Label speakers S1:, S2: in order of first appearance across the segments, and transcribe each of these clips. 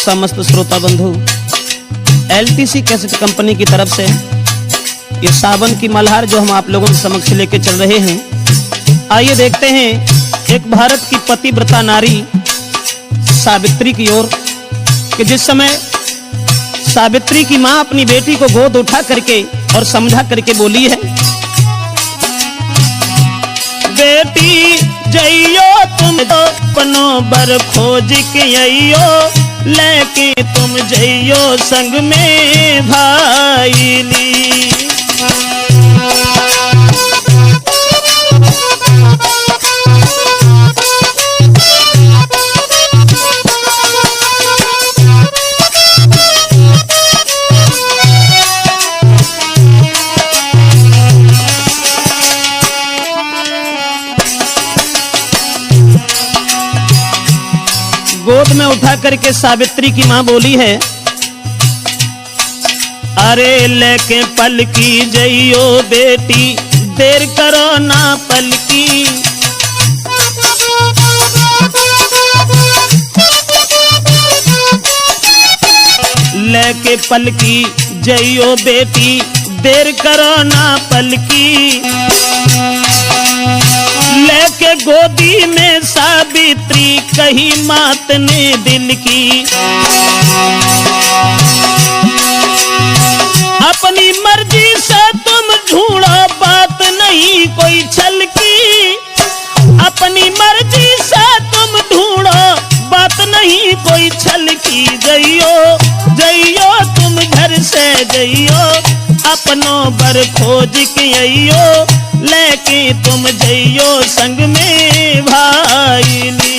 S1: समस्त श्रोता बंधु, एलटीसी कैसेट कंपनी की तरफ से ये सावन की मल्हार जो हम आप लोगों के समक्ष लेके चल रहे हैं, आइए देखते हैं एक भारत की पतिव्रता नारी सावित्री की ओर कि जिस समय सावित्री की मां अपनी बेटी को गोद उठा करके और समझा करके बोली है, बेटी जइयो तुम तो अपनो बर खोज के अइयो, लेके तुम जइयो संग में भाईली। गोद में उठा करके सावित्री की मां बोली है, अरे लेके पलकी जइयो बेटी, देर करो ना पलकी। लेके पलकी जइयो बेटी, देर करो ना पलकी। लेके गोदी में सावित्री कही मात ने दिल की, अपनी मर्जी से तुम ढूंढो बात नहीं कोई छल की। अपनी मर्जी से तुम ढूंढो बात नहीं कोई छल की। जइयो जइयो तुम घर से जइयो, अपनों बर खोज के अइयो, लेके तुम जइयो संग में भाईली।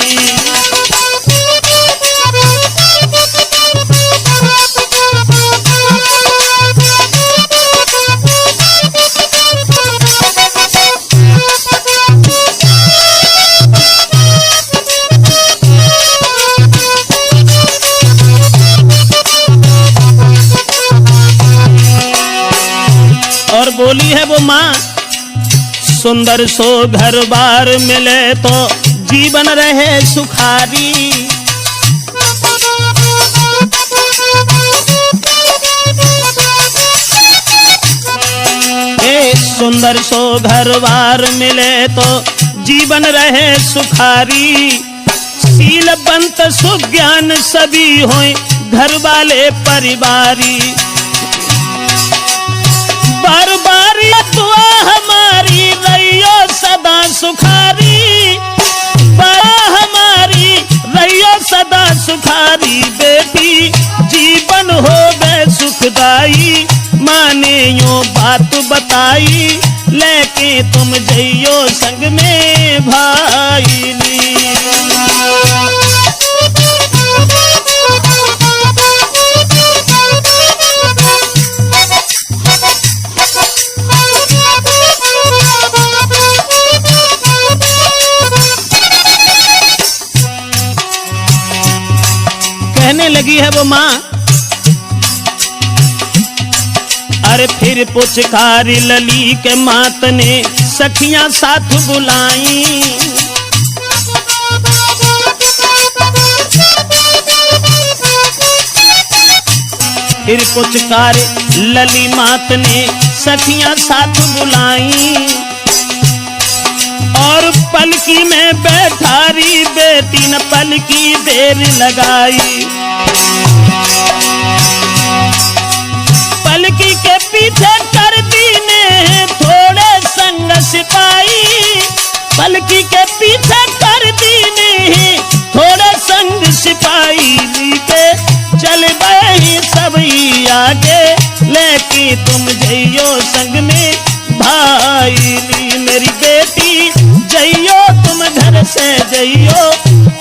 S1: और बोली है वो मां, सुंदर सो घर बार मिले तो जीवन रहे सुखारी। सुंदर सो घर बार मिले तो जीवन रहे सुखारी। शीलवंत सुज्ञान सभी होए घर वाले परिवारी। बार बार दुआ हमारी रहियो सदा सुखारी। बार हमारी रहियो सदा सुखारी। बेटी जीवन हो गए सुखदाई, माने यो बात बताई, लेके तुम जइयो संग में भाईली। कहने लगी है वो मां, अरे फिर पुचकारी लली के मात ने सखियां साथ बुलाई। फिर पुचकारी लली मात ने सखियां साथ बुलाई, और पलकी में बैठारी बेटी न पलकी देर लगाई। पलकी के पीछे कर दीने थोड़े संग सिपाही। पलकी के पीछे कर दीने थोड़े संग सिपाही। के चल गए सब ही आगे, लेके तुम जइयो संग में भाईली। मेरी बेटी जइयो तुम घर से जइयो,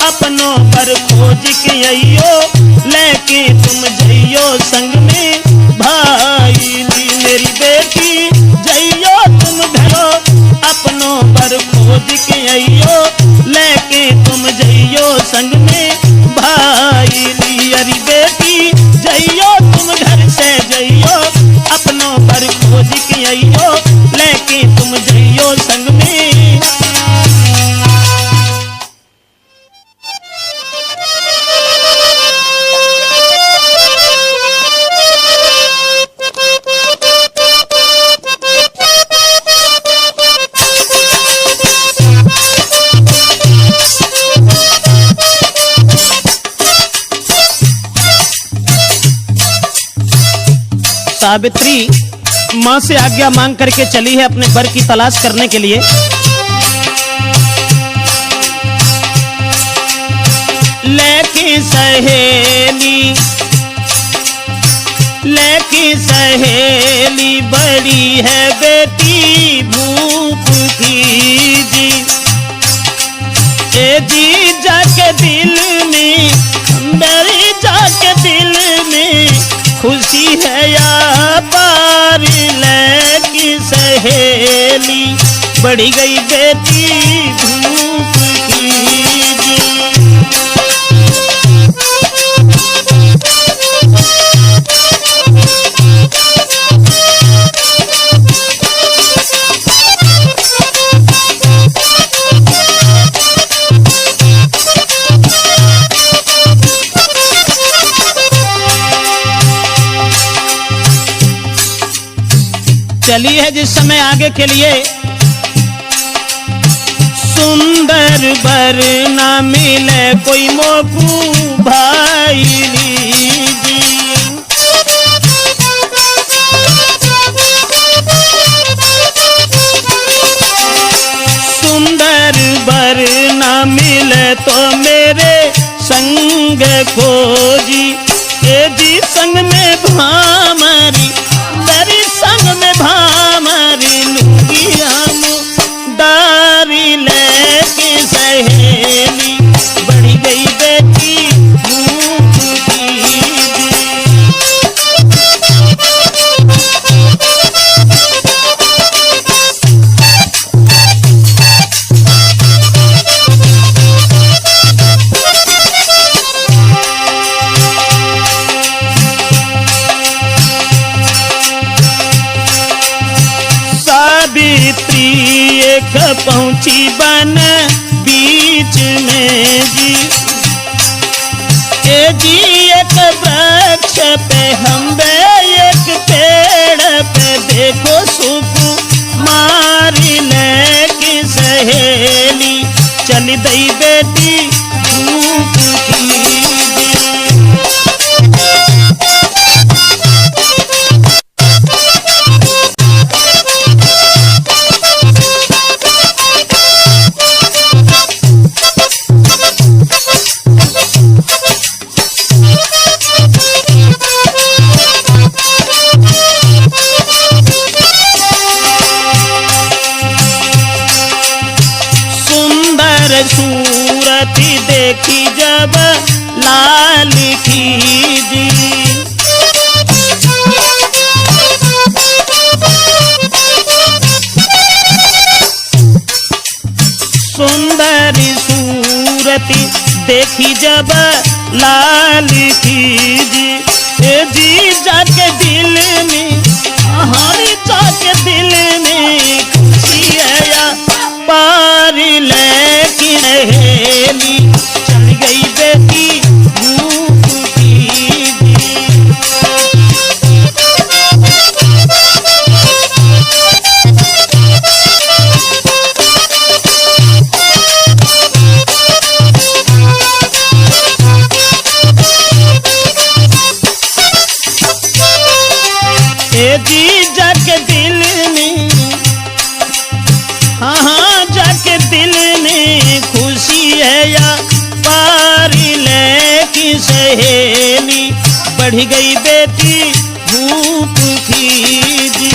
S1: अपनों पर खोज के अइयो, लेके तुम जइयो संग में भाईली। मेरी बेटी जइयो तुम घरो, अपनों पर खोज के अइयो, लेके तुम जइयो संग में भाईली। अरे बेटी जइयो तुम घर से जइयो, अपनों पर खोज के अइयो, लेके तुम जइयो संग में। सावित्री माँ से आज्ञा मांग करके चली है अपने वर की तलाश करने के लिए। लेकिन सहेली बड़ी है बेटी भूप की जी। ए जी जाके दिल में, मेरी जाके दिल में खुशी है या पार। लेकिन सहेली बढ़ी गई बेटी भूप की जी। चली है जिस समय आगे के लिए, सुंदर वर ना मिले कोई मोकू भाई जी। सुंदर वर ना मिले तो मेरे संग खोजी। ए जी संग में भामरी, मेरी संग में भामरी लूंगी हम दारी। लेके सहेली बढ़ी गई बेटी भूप की जी। सावित्री एक पहुंची बन बीच में जी। ए जी एक वृक्ष पे हम एक पेड़ पे देखो सुकुमारी। लेके सहेली चली गई बेटी भूप की जी। सूरती देखी जब लाल की जी। सुंदरी सूरती देखी जब लाल की जी। ए जी जाके दिल में, हमारी जाके दिल में खुशी है या पार। लेकिन सहेली चल गई बेटी भूप की जी। ए जी जाके दिल में, हाँ जाके दिल में खुशी है या पार। लेकिन सहेली बढ़ गई बेटी भूप की जी।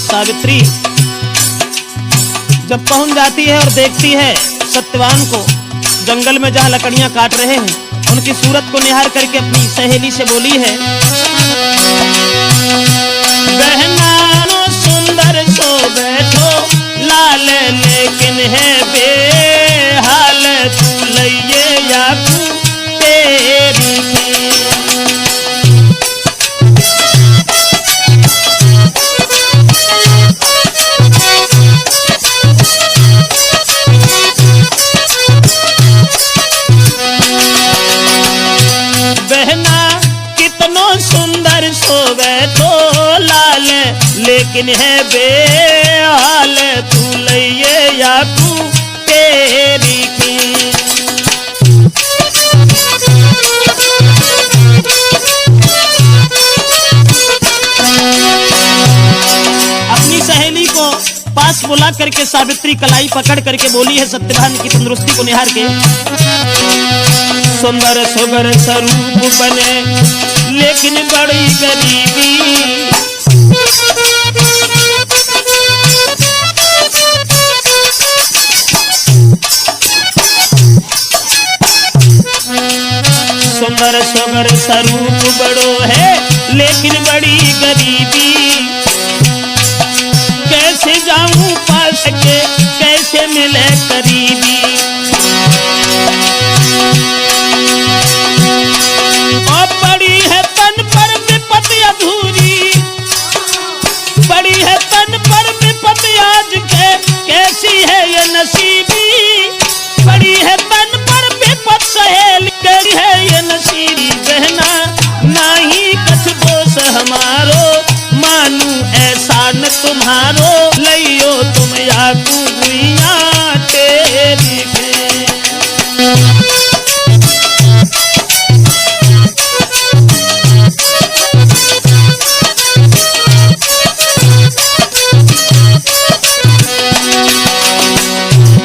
S1: सावित्री जब पहुंच जाती है और देखती है सत्यवान को जंगल में जहां लकड़ियां काट रहे हैं उनकी सूरत को निहार करके अपनी सहेली से बोली है, बहना सुंदर सो बैठो लाल, लेकिन है बेहाल तू लइये या तेरी की। सुंदर सोवे तो लाल, लेकिन है बेहाल तू लइये या तू तेरी की। अपनी सहेली को पास बुला करके सावित्री कलाई पकड़ करके बोली है सत्यभान की तंदुरुस्ती को निहार के, सुंदर सुगर स्वरूप बने लेकिन बड़ी गरीबी, सुंदर सुगर स्वरूप बड़ो है लेकिन बड़ी गरीबी, कैसे जाऊं पास के कैसे मिले करीबी। और पड़ी है तन पर विपत्ति अधूरी, पड़ी है तन पर विपत्ति आज के कैसी है ये नसीबी, पड़ी है तन पर विपत्ति सहेली कैसी है ये नसीबी। बहना नहीं कछ दोष हमारो, मानू एहसान तुम्हारो, लइयो तुम या दुनिया तेरी के।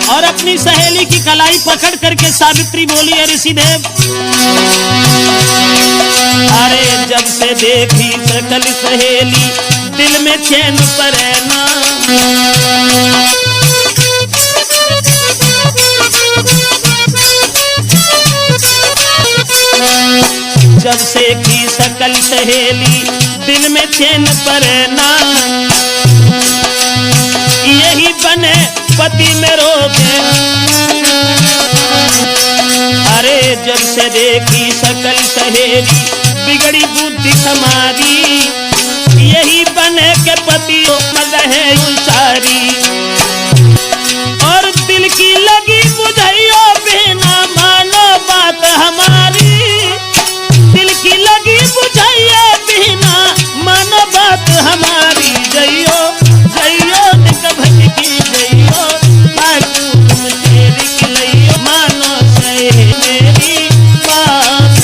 S1: और अपनी सहेली की कलाई पकड़ करके सावित्री बोली है ऋषिदेव, अरे जब से देखी सकल सहेली दिल में चैन परे ना, जब से की सकल सहेली दिल में चैन परे ना, यही बने पति में रोके। अरे जब से देखी सकल सहेली बिगड़ी बुद्धि हमारी, यही बने के पति मद है उचारी। और दिल की लगी बुझाइयो बिना मानो बात हमारी, दिल की लगी बुझाइयो बिना मानो बात हमारी। जइयो जइयो निक भटकी जइयो, तुम तेरी खिलइयो मानो सहे मेरी बात।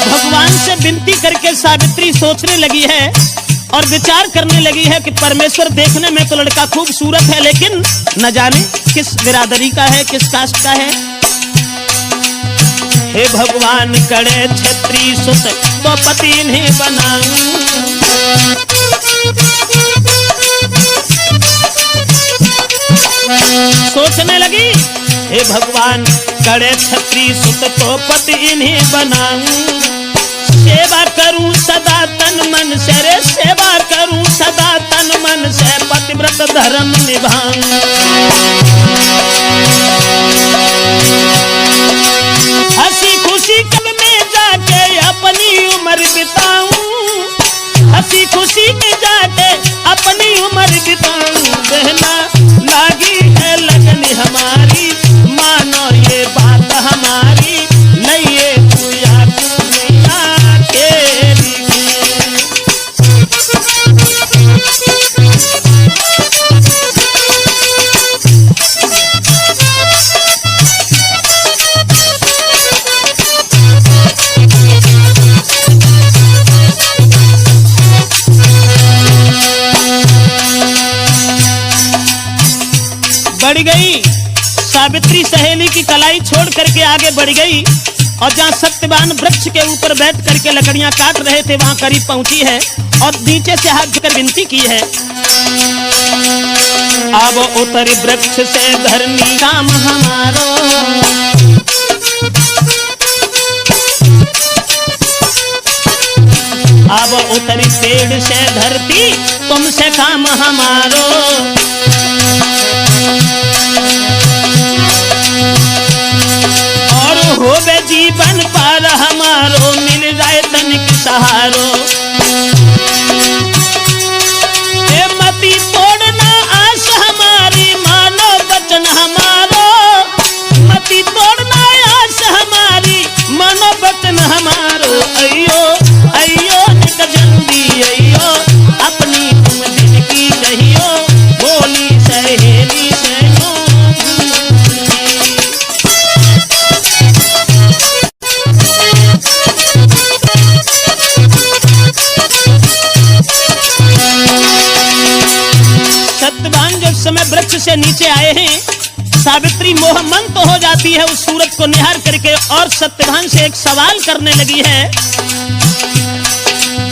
S1: भगवान से विनती करके सावित्री सोचने लगी है और विचार करने लगी है कि परमेश्वर देखने में तो लड़का खूबसूरत है, लेकिन न जाने किस बिरादरी का है, किस कास्ट का है। हे भगवान करे क्षत्रिय सुत तो पति नहीं बनाऊं, सोचने लगी हे भगवान करे क्षत्रिय सुत तो पति इन्हीं बनाऊं। सेवा करूं सदा तन मन से, रे सेवा करूं सदा तन मन से, पतिव्रत धर्म निभाऊं। हंसी खुशी कब में जाके अपनी उम्र बिताऊं, हंसी खुशी में जाके अपनी उम्र बिताऊं। बहना लागी है लगन हमारी, मानो ये बात हमारी, लइये तू या दुनिया तेरी। बढ़ गई सावित्री सहेली की कलाई छोड़ करके आगे बढ़ गई और जहाँ सत्यवान वृक्ष के ऊपर बैठ करके लकड़ियां काट रहे थे वहां करीब पहुंची है और नीचे से हाथ जोड़कर विनती की है, अब उतरी वृक्ष से धरनी काम हमारो, अब उतरी पेड़ से धरती तुमसे काम हमारो, और होवे जीवन पार हमारो, मिल जाए तनिक सहारो। ए मती तोड़ना आस हमारी, मानो वचन हमारो, मती तोड़ना आस हमारी, मानो वचन हमारो। अयो अयो निक जल्दी अयो, अपनी तुम दिन की कहियो, बोली सहेली सनो। सत्यवान जब समय वृक्ष से नीचे आए हैं, सावित्री मोहमंत हो जाती है उस सूरज को निहार करके और सत्यवान से एक सवाल करने लगी है,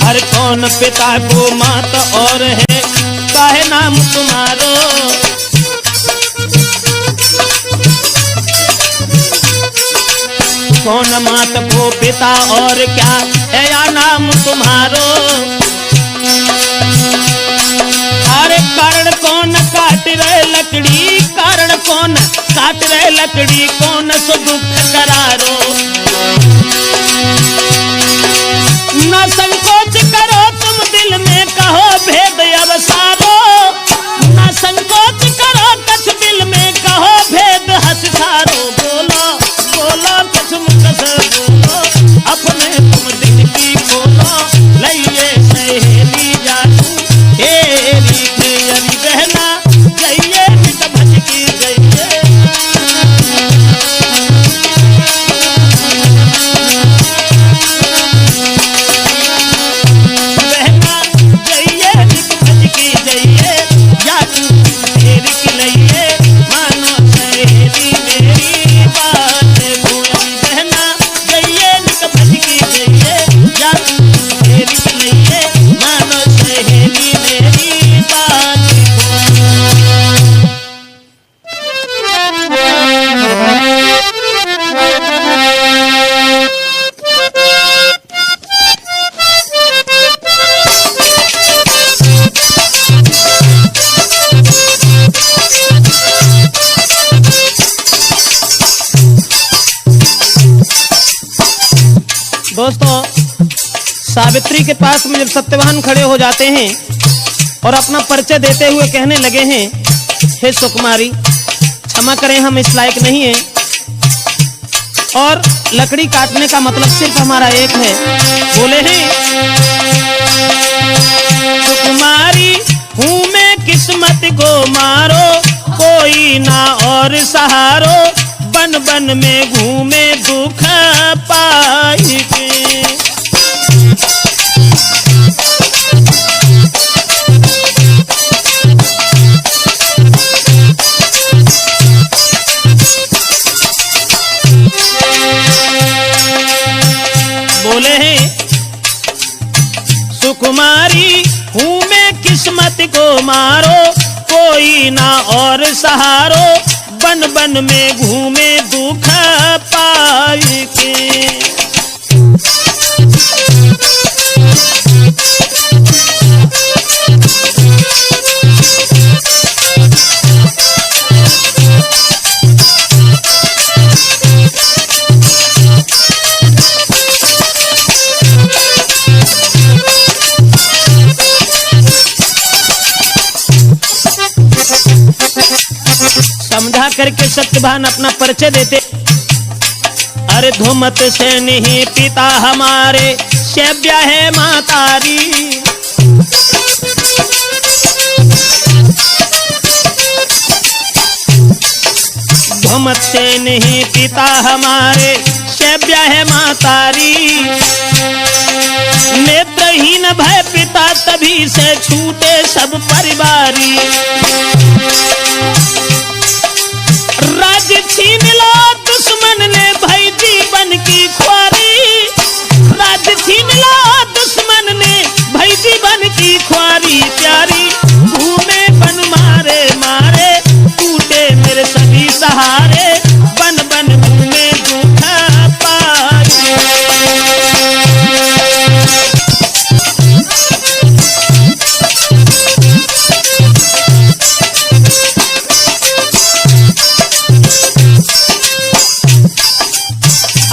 S1: हर कौन पिता को मात और है, काहे नाम तुम्हारो। कौन मात को पिता और क्या है या नाम तुम्हारो। अरे कारण कौन काट रहे लकड़ी, कारण कौन काट रहे लकड़ी, कौन सो दुख करारो। न संकोच करो तुम दिल में कहो भेद अवसारो, न संकोच करो कछ दिल में कहो भेद हंस सारो। बोलो बोलो कछ मुकस बोलो, अपने तुम दिन की खोलो, लइए सहेली जादू हेरी तेरी बहना, जइए निक भटकी जइए। बहना जइए निक भटकी जइए, जादू हेरी खिलइए, मानो सहेली मेरी बात भूली। बहना जइए निक भटकी जइए, जादू हेरी खिलइए, मानो सहेली मेरी बात दोस्तों, सावित्री के पास में जब सत्यवान खड़े हो जाते हैं और अपना परिचय देते हुए कहने लगे हैं, हे सुकुमारी क्षमा करें हम इस लायक नहीं हैं, और लकड़ी काटने का मतलब सिर्फ हमारा एक है। बोले हैं, सुकुमारी हूँ मैं किस्मत को मारो, कोई ना और सहारो, बन बन में घूमे दुख पाई के। बोले हैं, सुकुमारी हूँ मैं किस्मत को मारो, कोई ना और सहारो, बन बन में घूमे दुख पाई के। समझा करके सत्यवान अपना परिचय देते, अरे धूमत से नहीं पिता हमारे, सेव्या है मातारी। धूमत से नहीं पिता हमारे, सेव्या है मातारी। नेत्रहीन भय पिता तभी से छूटे सब परिवारी। राज छीन लो दुश्मन ने, भई जीवन की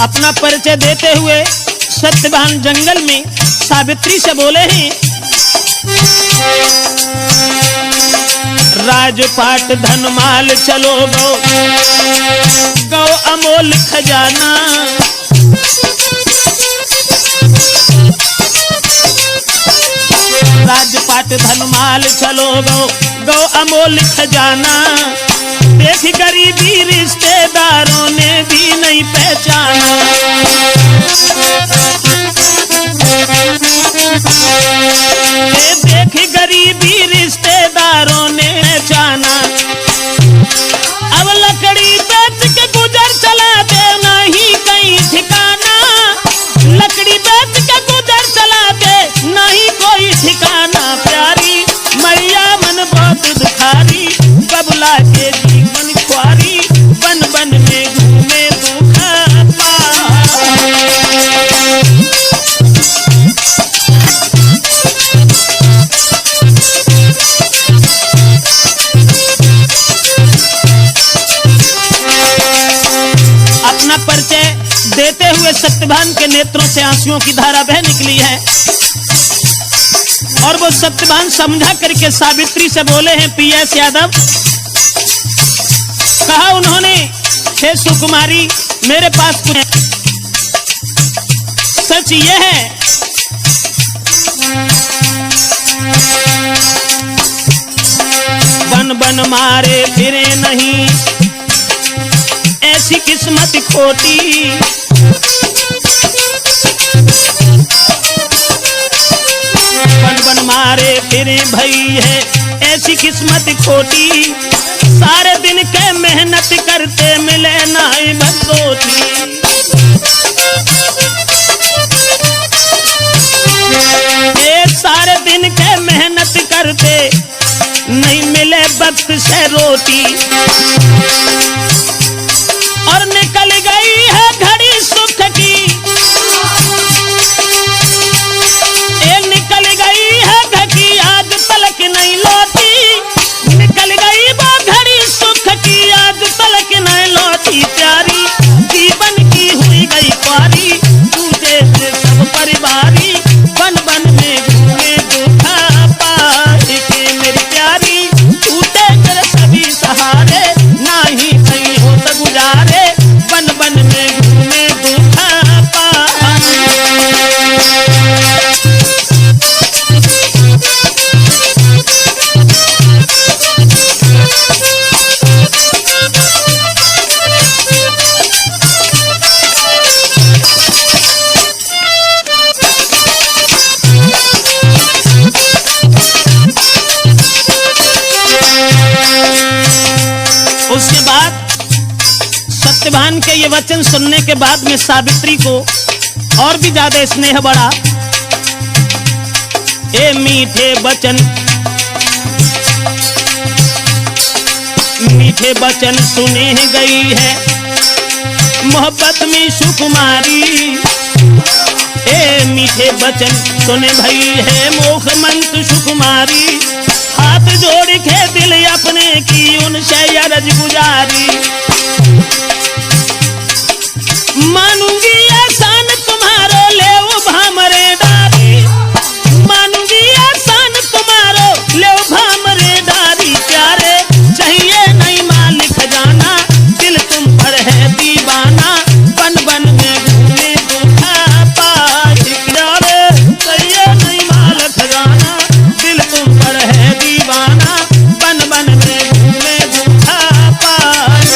S1: अपना परिचय देते हुए सत्यवान जंगल में सावित्री से बोले हैं, राजपाट धनमाल चलो गो, गौ अमोल खजाना। राजपाट धनमाल चलो गो, गौ अमोल खजाना। देख गरीबी रिश्तेदारों ने भी नहीं पहचाना। देख गरीबी रिश्तेदारों ने पहचाना। अब लकड़ी बेच के गुजर चला दे, नहीं कहीं ठिकाना। लकड़ी बेच के गुजर चला दे, नहीं कोई ठिकाना। प्यारी मैया मन बहुत दुखारी, बबुला के जीवन ख्वारी। बन बन में घूमे दुखा पार। अपना परिचय देते हुए सत्यवान के नेत्रों से आंसुओं की धारा बह निकली है और वो सत्यवान समझा करके सावित्री से बोले हैं, पीएस यादव। कहा उन्होंने, हे सुकुमारी मेरे पास कुछ है। सच ये है बन बन मारे फिरे नहीं, ऐसी किस्मत खोटी। बन बन मारे फिरे भई है, ऐसी किस्मत खोटी। सारे दिन के मेहनत करते मिले नहीं बस रोटी। सारे दिन के मेहनत करते नहीं मिले वक्त से रोटी। और निकल गई है घड़ी सुख की, निकल गई है घड़ी आज तलक नहीं लौटी। निकल गई वो घड़ी सुख की आज तलक नहीं लौटी। प्यारी जीवन की हुई गई पारी, तुझे से सब परिवारी। बन बन में घूमे दुखा पाए के मेरी प्यारी। टूटे कर सभी सहारे, नाही कहीं हो तो गुजारे। बन बन में घूमे दुखा पाए। उसके बाद सत्यवान के ये वचन सुनने के बाद में सावित्री को और भी ज्यादा स्नेह बढ़ा। ए मीठे वचन, मीठे वचन सुने गई है मोहब्बत में सुकुमारी। ए मीठे वचन सुने भई है मोह मंत्र सुकुमारी। हाथ जोड़ के दिल अपने की उनसे अरज गुजारी। मानूंगी एहसान तुम्हारो ले भामरे डारी। मानूंगी एहसान तुम्हारो ले भामरे डारी। प्यारे चाहिए नहीं माल खजाना, दिल तुम पर है दीवाना। बन बन में घूमे दुखा पाए। प्यारे चाहिए नहीं माल खजाना, दिल तुम पर है दीवाना। बन बन में घूमे दुखा पाए।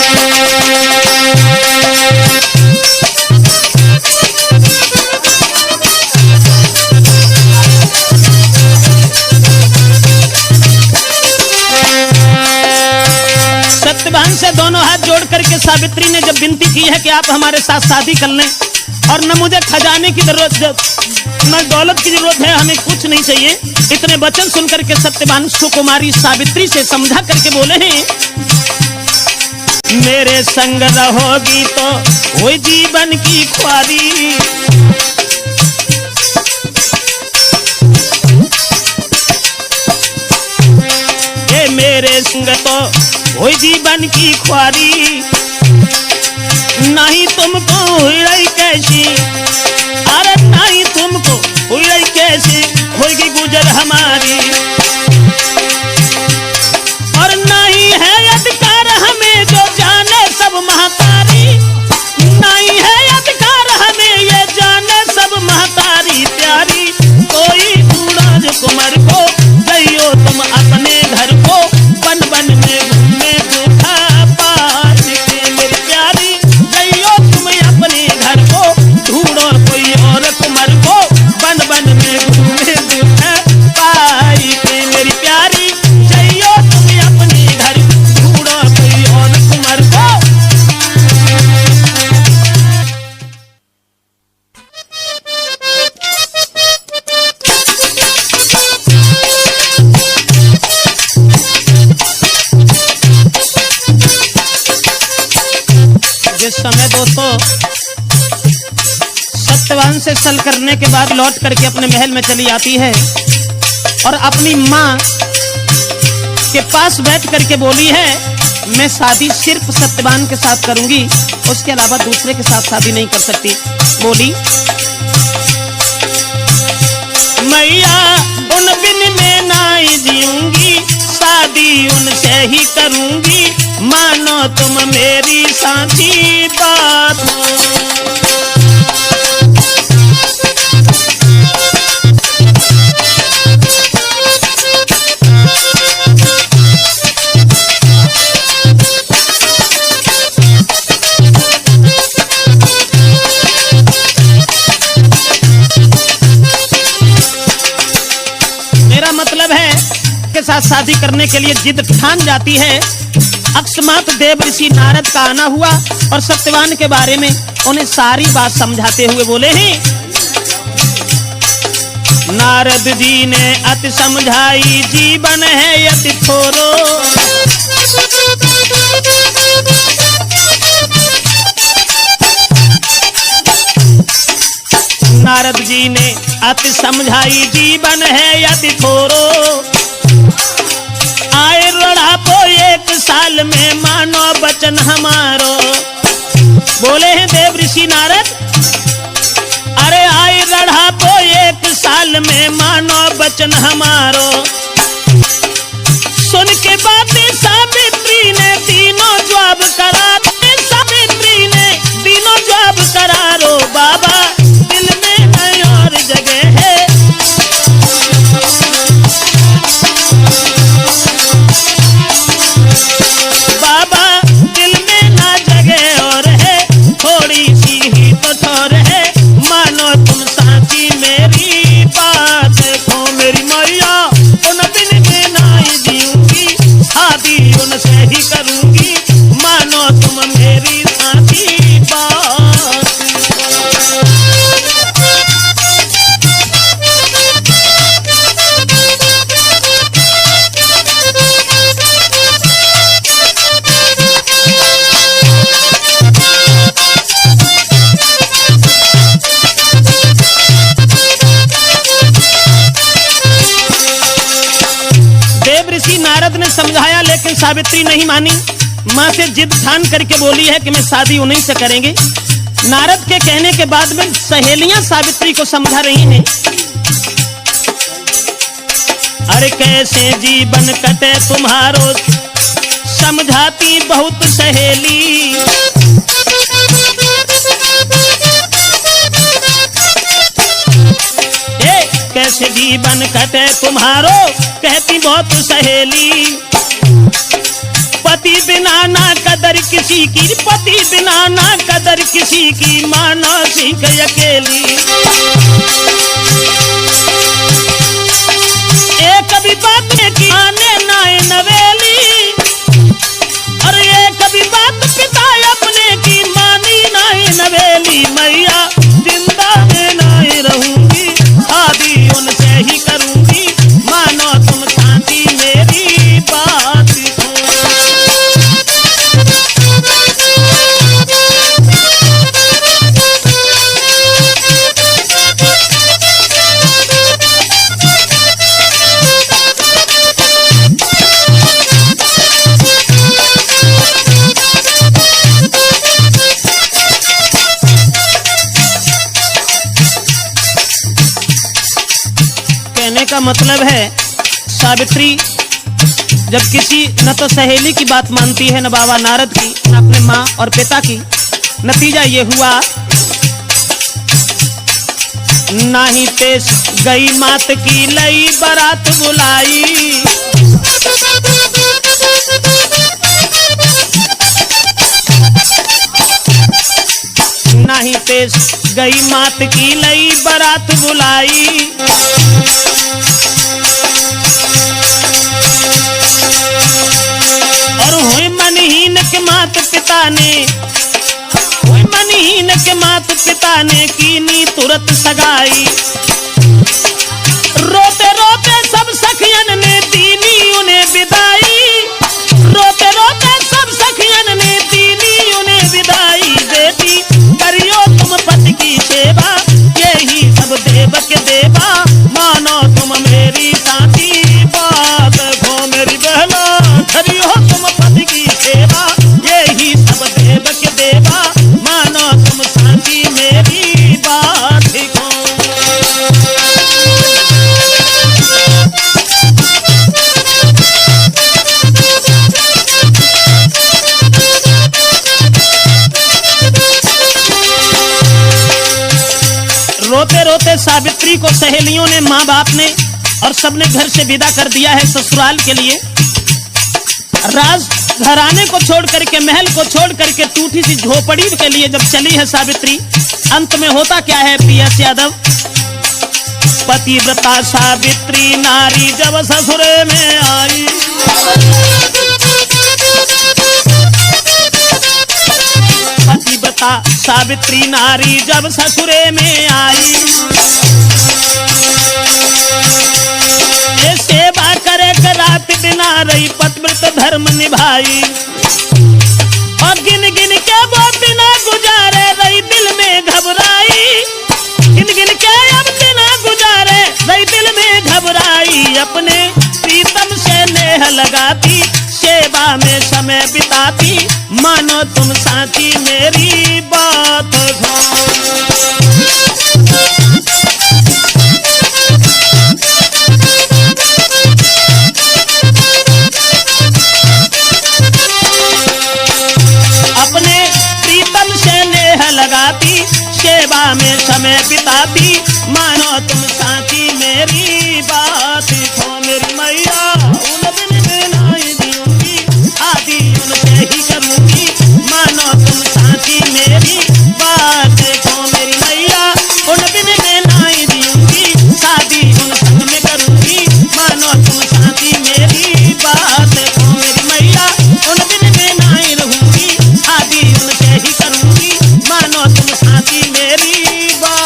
S1: सत्यवान से दोनों हाथ जोड़ करके सावित्री ने जब विनती की है कि आप हमारे साथ शादी कर लें और न मुझे खजाने की जरूरत न दौलत की जरूरत है, हमें कुछ नहीं चाहिए। इतने वचन सुनकर के सत्यवान सुकुमारी सावित्री से समझा करके बोले हैं, मेरे संग रहोगी तो वो जीवन की ख्वारी। ये मेरे संग तो वो जीवन की ख्वारी। नहीं तुमको कैसी, अरे नहीं तुमको हुई कैसी होगी गुजर हमारी, और नहीं है अधिकार हमें जो जाने सब महतारी, नहीं है अधिकार हमें ये जाने सब महतारी प्यारी, कोई ढूंढो जो कुमार को गइयो तुम अपने घर को, बन बन में घूमे दुखा पास के मेरी प्यारी, गइयो तुम अपने घर को, ढूंढो कोई और कुमार को, बन बन में घूमे दुखा पाई के मेरी प्यारी, गइयो तुम अपने घर, ढूंढो कोई और कुमार को। जिस समय दोस्तों सत्यवान से छल करने के बाद लौट करके अपने महल में चली आती है और अपनी माँ के पास बैठ करके बोली है, मैं शादी सिर्फ सत्यवान के साथ करूंगी, उसके अलावा दूसरे के साथ शादी नहीं कर सकती। बोली, मैया उन बिन में नहीं जीऊंगी, शादी उनसे ही करूंगी, मानो तुम मेरी साची बात हो। मेरा मतलब है के साथ शादी करने के लिए जिद ठान जाती है। अकस्मात देव ऋषि नारद का आना हुआ और सत्यवान के बारे में उन्हें सारी बात समझाते हुए बोले हैं। नारद जी ने अति समझाई, जीवन है अति थोरो, नारद जी ने अति समझाई, जीवन है अति थोरो, आए रढ़ापो एक साल में मानो बचन हमारो। बोले हैं देव ऋषि नारद, अरे आए रढ़ापो एक साल में मानो बचन हमारो। सुन के बातें सावित्री ने तीनों जवाब करार, सावित्री ने तीनों जवाब करारो। बाबा दिल में नहीं और जगह है, बाबा दिल में ना जगह और है, थोड़ी सी ही तो ठोर है, मानो तुम साथी मेरी बात को। मेरी मैया उन बिन में नहीं जीऊंगी, शादी उनसे ही करूंगी, मानो तुम मेरी साथी बात। नारद ने समझाया लेकिन सावित्री नहीं मानी। माँ से जिद ठान करके बोली है कि मैं शादी उन्हीं से करेंगे। नारद के कहने के बाद में सहेलियां सावित्री को समझा रही हैं। अरे कैसे जीवन कटे तुम्हारो, समझाती बहुत सहेली। कैसे जीवन कटे तुम्हारो, कहती बहुत सहेली। पति बिना ना कदर किसी की, पति बिना ना कदर किसी की, मानो सीख अकेली। एक भी बात की आने नाए नवेली, और एक भी बात पिता अपने की मानी नाए नवेली। मैया जिंदा में नाए रहूंगी, शादी उनसे ही करूंगी, मानो तुम शादी मेरी बात हो। का मतलब है सावित्री जब किसी न तो सहेली की बात मानती है न बाबा नारद की न अपने माँ और पिता की, नतीजा ये हुआ नाही पेश गई मात की लई बारात बुलाई। नाही पेश गई मात की लई बारात बुलाई। और हुई मनहीन के मात पिता ने, हुई मनहीन के मात पिता ने कीनी तुरंत सगाई। रोते रोते सब सखियन ने दीनी उन्हें विदाई। रोते रोते सब सखियन ने दीनी उन्हें विदाई। बेटी करियो तुम पति की सेवा, यही सब देव के देवा। मानो तुम मेरी साथी बात को मेरी बहना, करियो तुम पति की सेवा, यही सब देव के देवा। मानो तुम साथी मेरी बात को। रोते रोते सावित्री को सहेलियों ने, माँ बाप ने और सबने घर से विदा कर दिया है ससुराल के लिए। राज घराने को छोड़ करके, महल को छोड़ करके टूटी सी झोपड़ी के लिए जब चली है सावित्री, अंत में होता क्या है पीएस यादव? पतिव्रता सावित्री नारी जब ससुरे में आई। पतिव्रता सावित्री नारी जब ससुरे में आई। ये सेवा करे रात बिना रही पतिव्रत धर्म निभाई। और गिन गिन के वो बिना गुजारे रही दिल में घबराई। गिन गिन के अब बिना गुजारे रही दिल में घबराई। अपने प्रीतम से नेह लगाती, सेवा में समय बिताती। मानो तुम साथी मेरी बात को। अपने प्रीतम से नेह लगाती, सेवा में समय बिताती। मानो तुम साथी मेरी बात को। मेरी मैया उन दिन में नाई दूंगी, आदि उनसे ही करूंगी। मानो तुम साथी मेरी बात को। मेरी मैया उन दिन में नाई दूंगी, शादी उन संग में करूंगी। मानो तुम साथी मेरी बात को। मेरी मैया उन दिन में नाई रहूंगी, शादी उनसे ही करूंगी। मानो तुम साथी मेरी बात।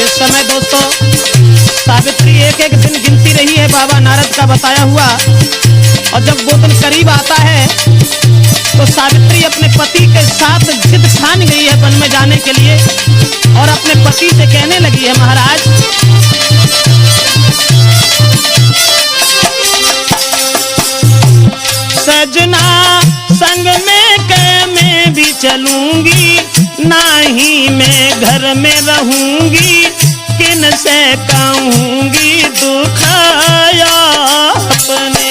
S1: इस समय दोस्तों सावित्री एक एक दिन गिनती रही है बाबा नारद का बताया हुआ। और जब वो दिन करीब आता है तो सावित्री अपने पति के साथ जिद ठान गई है वन में जाने के लिए। और अपने पति से कहने लगी है, महाराज सजना संग में के मैं भी चलूंगी, नाही मैं घर में रहूंगी। किन से कहूंगी दुखाया अपने।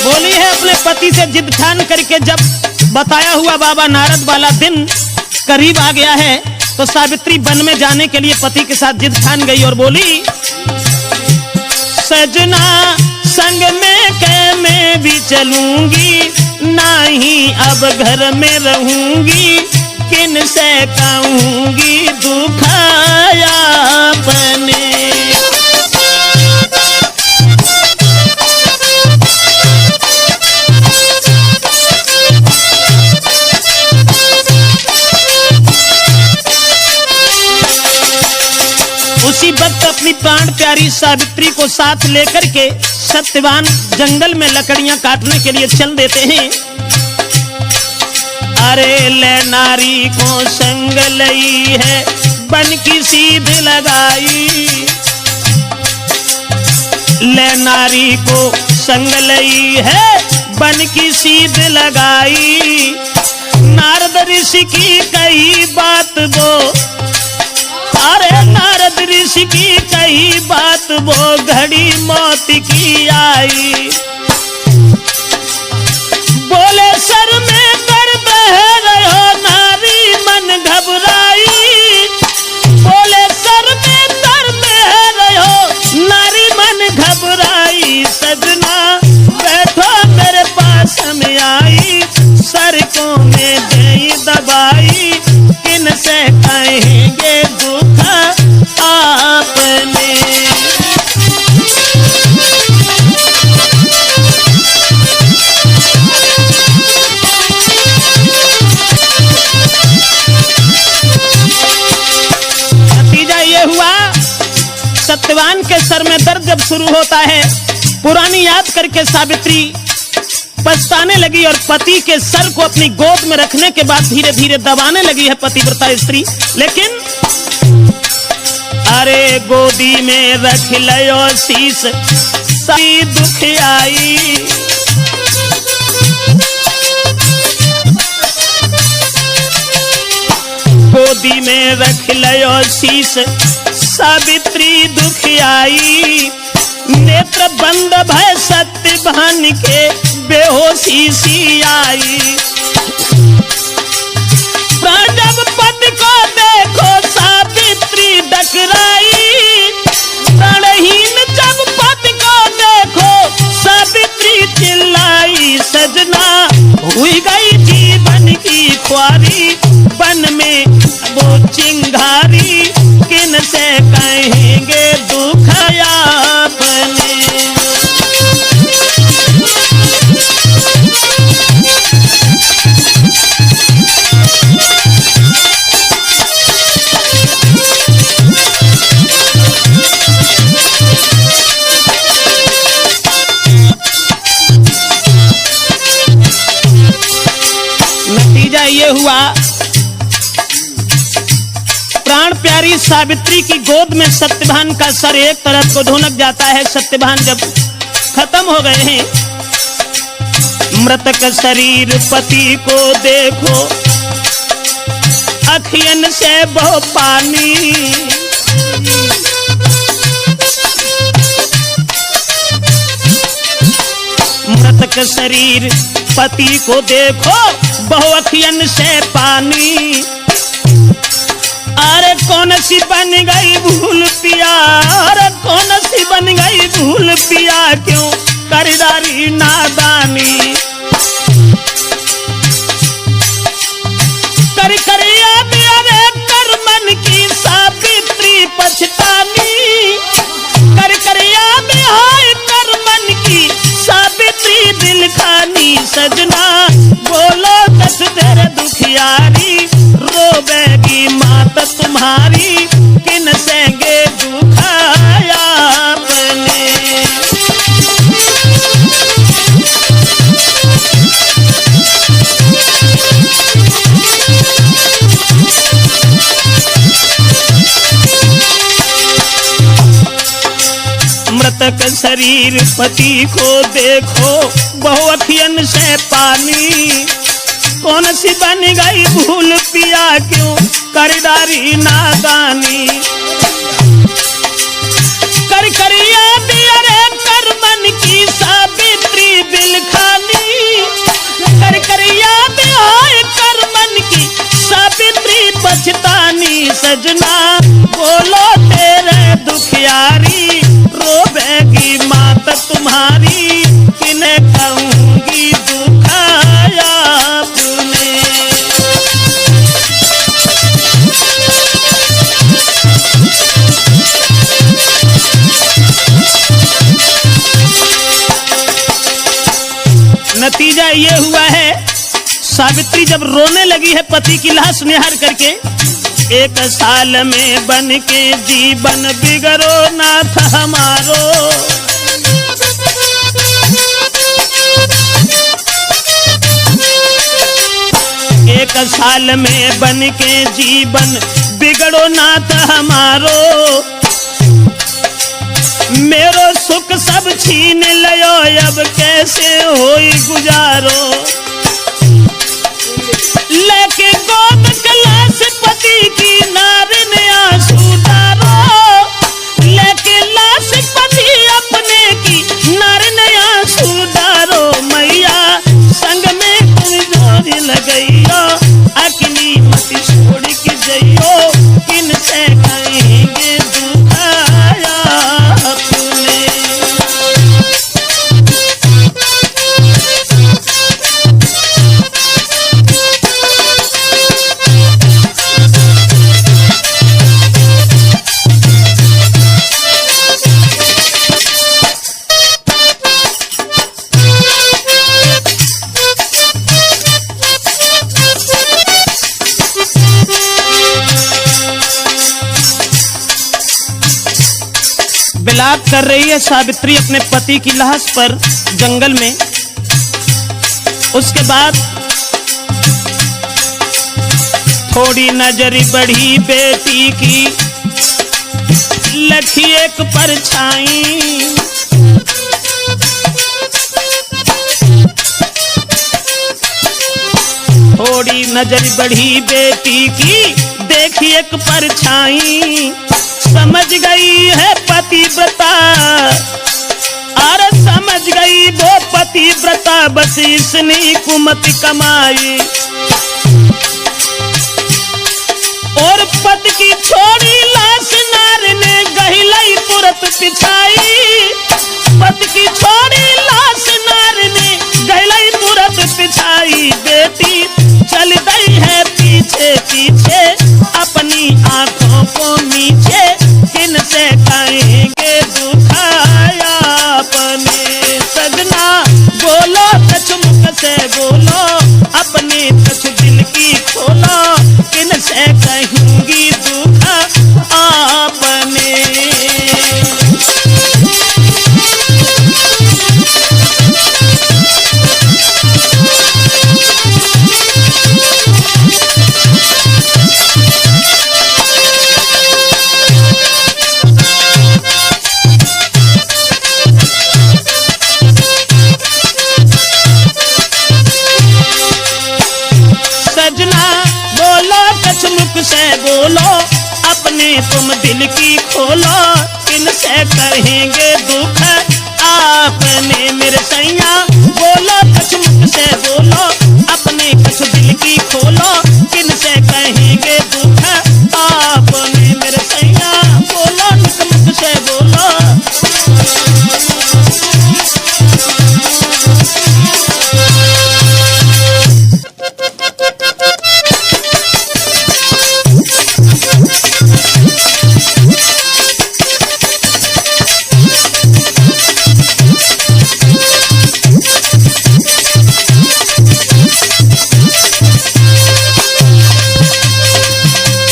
S1: बोली है अपने पति से जिद ठान करके जब बताया हुआ बाबा नारद वाला दिन करीब आ गया है तो सावित्री वन में जाने के लिए पति के साथ जिद ठान गई और बोली, सजना संग में के मैं भी चलूंगी, नहीं अब घर में रहूंगी। किन से कहूंगी दुखाया अपने। उसी वक्त अपनी प्राण प्यारी सावित्री को साथ लेकर के सत्यवान जंगल में लकड़ियां काटने के लिए चल देते हैं। अरे ले नारी को संग लई है बन की सीध लगाई, ले नारी को संग लई है बन की सीध लगाई। नारद ऋषि की कही बात वो, अरे नारद ऋषि की कही बात वो घड़ी मौत की आई। बोले सर में दर्द है रहो नारी मन घबराई, बोले सर में दर्द है रहो नारी मन घबराई। सजना बैठो मेरे पास में आई, सर को में दे दबाई, किन से कहेंगे दुख आपने। नतीजा ये हुआ, सत्यवान के सर में दर्द जब शुरू होता है, पुरानी याद करके सावित्री पछताने लगी और पति के सर को अपनी गोद में रखने के बाद धीरे धीरे दबाने लगी है पतिव्रता स्त्री। लेकिन अरे गोदी में रख लियो शीश सही दुख आई, गोदी में रख लियो शीश सावित्री दुख आई। नेत्र बंद भय सत्यवान के बेहोशी सी आई। प्राण जब पति को देखो सावित्री डकराई, प्राणहीन जब पति को देखो सावित्री चिल्लाई। सजना हुई गई जीवन की ख्वारी, वन में वो चिंगारी, किन से कहेंगे दुख आपने। नतीजा ये हुआ, प्राण प्यारी सावित्री की गोद में सत्यवान का सर एक तरफ को ढुनक जाता है। सत्यवान जब खत्म हो गए हैं, मृतक शरीर पति को देखो अखियन से बहो पानी। मृतक शरीर पति को देखो बहो अखियन से पानी। अरे कौन सी बन गई भूल पिया, अरे कौन सी बन गई भूल पिया, क्यों करदारी नादानी। कर याद अरे कर मन की सावित्री पछतानी, कर याद हाय कर मन की सावित्री दिल खानी। सजना बोलो दस तेरे दुखियारी, रोवेगी मात तुम्हारी, किन सेंगे दुख आपने। मृतक शरीर पति को देखो बहु अखियन से पानी। कौन सी बन गई भूल पिया, क्यों करदारी नादानी। कर याद अरे कर मन की सावित्री दिल खानी, कर याद हाय कर मन की सावित्री पछतानी। सजना बोलो तेरे दुखियारी, रोवेगी मात तुम्हारी, किन्हें कहूंगी दुख आपने। नतीजा ये हुआ है, सावित्री जब रोने लगी है पति की लाश निहार करके, एक साल में बन के जीवन बिगड़ो नाथ हमारो। एक साल में बन के जीवन बिगड़ो नाथ हमारो। मेरो सुख सब छीन लियो अब कैसे होई गुजारो। लेके गोद कलाश पति की नारिन आंसू डारो। लेके लाश पति अपने की नारिन आंसू डारो। मैया संग में कमजोरी लगइयो अकनी मत छोड़ के जइयो। किन से कहेंगे दुखाया अपने। विलाप कर रही है सावित्री अपने पति की लाश पर जंगल में। उसके बाद थोड़ी नजर बढ़ी बेटी की लखी एक परछाई। थोड़ी नजर बढ़ी बेटी की देखी एक परछाई। समझ गई है पतिव्रता अरे समझ गई वो पतिव्रता बस इसने कुमति कमाई। और पति की छोड़ी लाश नार ने गहिलाई तुरंत पिछाई। पति की छोड़ी लाश नार ने गहिलाई तुरंत पिछाई। बेटी चल गई है पीछे पीछे अपनी आंखों को नीचे। किन से कहेंगे दुखाया अपने। सजना बोलो कछ मुख से बोलो अपने कछ दिल की खोलो। किन से कहेंगी दुख अपने। से बोलो अपने तुम दिल की खोलो। किनसे कहेंगे दुख आपने मेरे सैया। बोलो कछ मुख से बोलो अपने कछ दिल की खोलो। किनसे कहेंगे दुख आपने मेरे सैया। बोलो मुख से बोलो।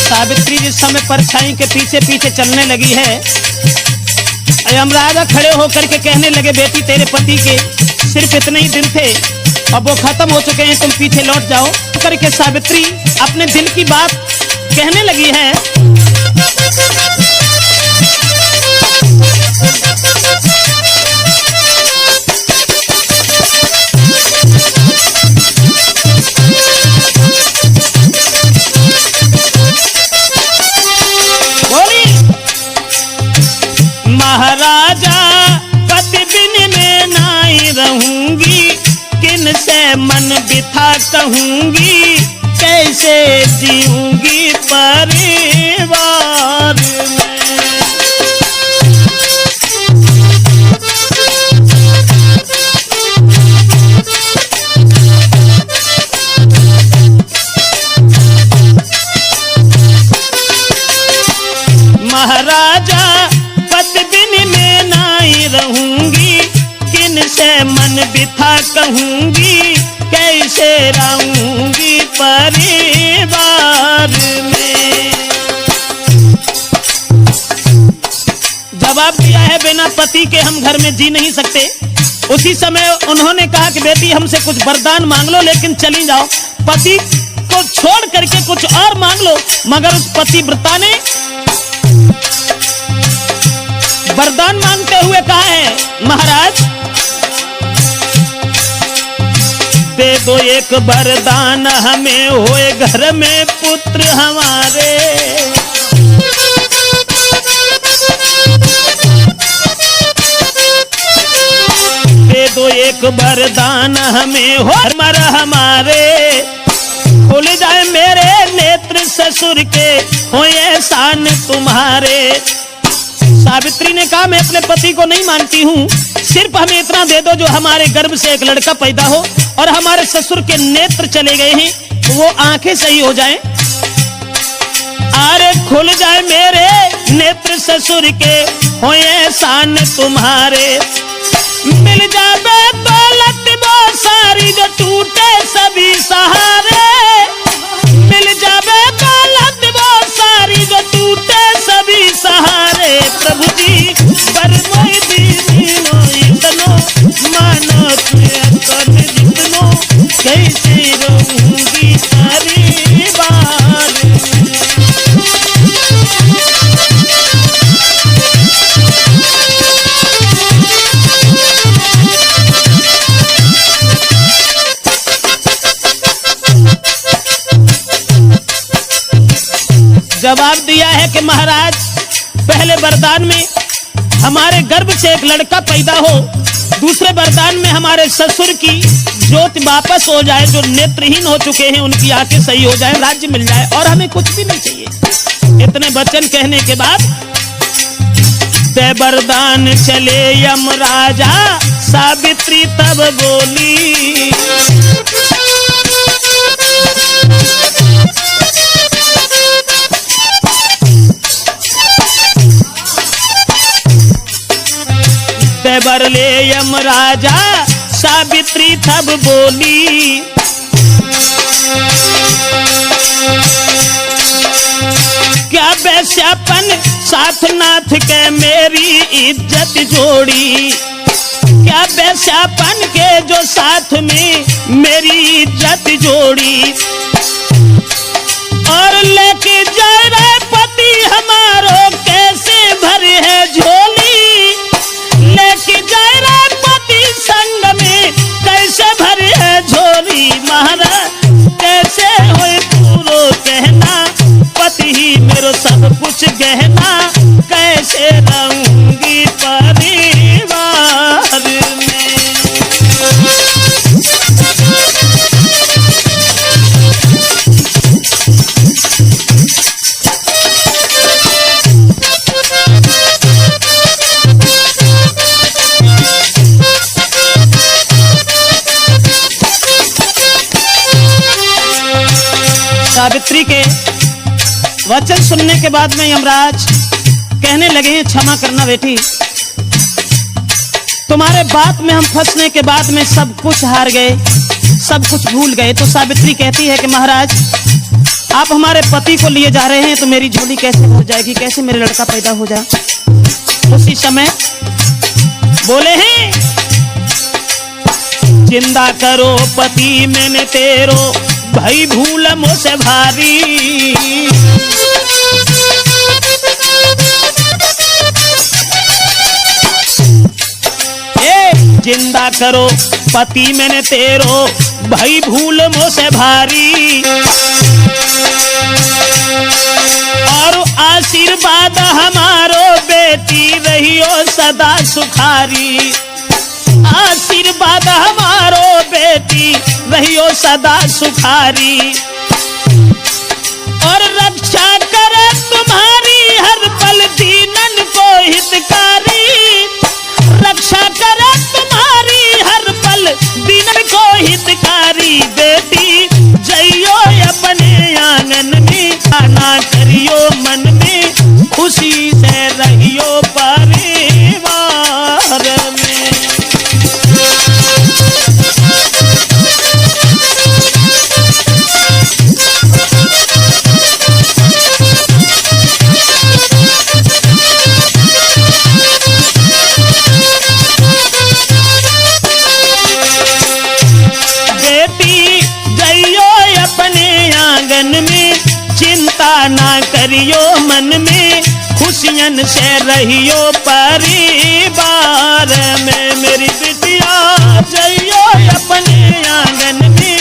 S1: सावित्री जिस समय परछाई के पीछे पीछे चलने लगी है, यमराजा खड़े होकर के कहने लगे बेटी तेरे पति के सिर्फ इतने ही दिन थे, अब वो खत्म हो चुके हैं, तुम पीछे लौट जाओ। करके सावित्री अपने दिल की बात कहने लगी है। महाराजा पति बिन में नाई रहूंगी। किन से मन बिथा कहूंगी। कैसे जीऊंगी परिवार में। महाराजा पति बिन में नाई रहूंगी। किन से मन बिथा कहूंगी। कैसे रहूंगी परिवार में। जवाब दिया है बिना पति के हम घर में जी नहीं सकते। उसी समय उन्होंने कहा कि बेटी हमसे कुछ वरदान मांग लो, लेकिन चली जाओ, पति को छोड़ करके कुछ और मांग लो। मगर उस पतिव्रता ने वरदान मांगते हुए कहा है, महाराज दे दो एक वरदान हमें, होए घर में पुत्र हमारे। दे दो एक वरदान हमें, हो मर हमारे। खुल जाए मेरे नेत्र ससुर के, हो एहसान तुम्हारे। सावित्री ने कहा मैं अपने पति को नहीं मानती हूँ, सिर्फ हमें इतना दे दो जो हमारे गर्भ से एक लड़का पैदा हो और हमारे ससुर के नेत्र चले गए हैं वो आंखें सही हो जाएं। अरे खुल जाए मेरे नेत्र ससुर के, हो एहसान तुम्हारे। मिल जावे दौलत वो सारी जो टूटे सभी सहारे। मिल जावे दौलत वो सारी जो टूटे सभी सहारे। प्रभु जी बरमोई दीनो इतनो, मानो तुम जितनो, कैसे रहूंगी सारी बार। जवाब दिया है कि महाराज पहले वरदान में हमारे गर्भ से एक लड़का पैदा हो, दूसरे वरदान में हमारे ससुर की ज्योति वापस हो जाए, जो नेत्रहीन हो चुके हैं उनकी आंखें सही हो जाए, राज्य मिल जाए और हमें कुछ भी नहीं चाहिए। इतने वचन कहने के बाद ते वरदान चले यमराजा, सावित्री तब बोली। बरले यमराजा, सावित्री तब बोली। क्या वैश्यापन साथ नाथ के मेरी इज्जत जोड़ी। क्या वैश्यापन के जो साथ में मेरी इज्जत जोड़ी। और लेके जाए रे पति हमारो, कैसे भरे है झोली। लेके जाए रे पति संग में, कैसे भरे है झोली। महाराज कैसे होए पूरो कहना, पति ही मेरो सब कुछ गहना, कैसे रहूंगी परिवार में। सावित्री के वचन सुनने के बाद में यमराज कहने लगे हैं, क्षमा करना बेटी, तुम्हारे बात में हम फंसने के बाद में सब कुछ हार गए, सब कुछ भूल गए। तो सावित्री कहती है कि महाराज आप हमारे पति को लिए जा रहे हैं तो मेरी झोली कैसे भर जाएगी, कैसे मेरे लड़का पैदा हो जाए। उसी समय बोले हैं, जिंदा करो पति मैंने तेरो, भाई भूल मुझसे भारी। जिंदा करो पति मैंने तेरो, भाई भूल मुझसे भारी। और आशीर्वाद हमारो बेटी रहियो सदा सुखारी। आशीर्वाद हमारो बेटी रहियो सदा सुखारी। और रक्षा करे तुम्हारी हर पल दीनन को हितकारी। रक्षा करे तुम्हारी हर पल दीनन को हितकारी। बेटी जइयो अपने आंगन में, खाना करियो मन में, खुशी से रहियो परिवार में। ना करियो मन में, खुशियन से रहियो परिवार में। मेरी बिटिया जइयो अपने आंगन में,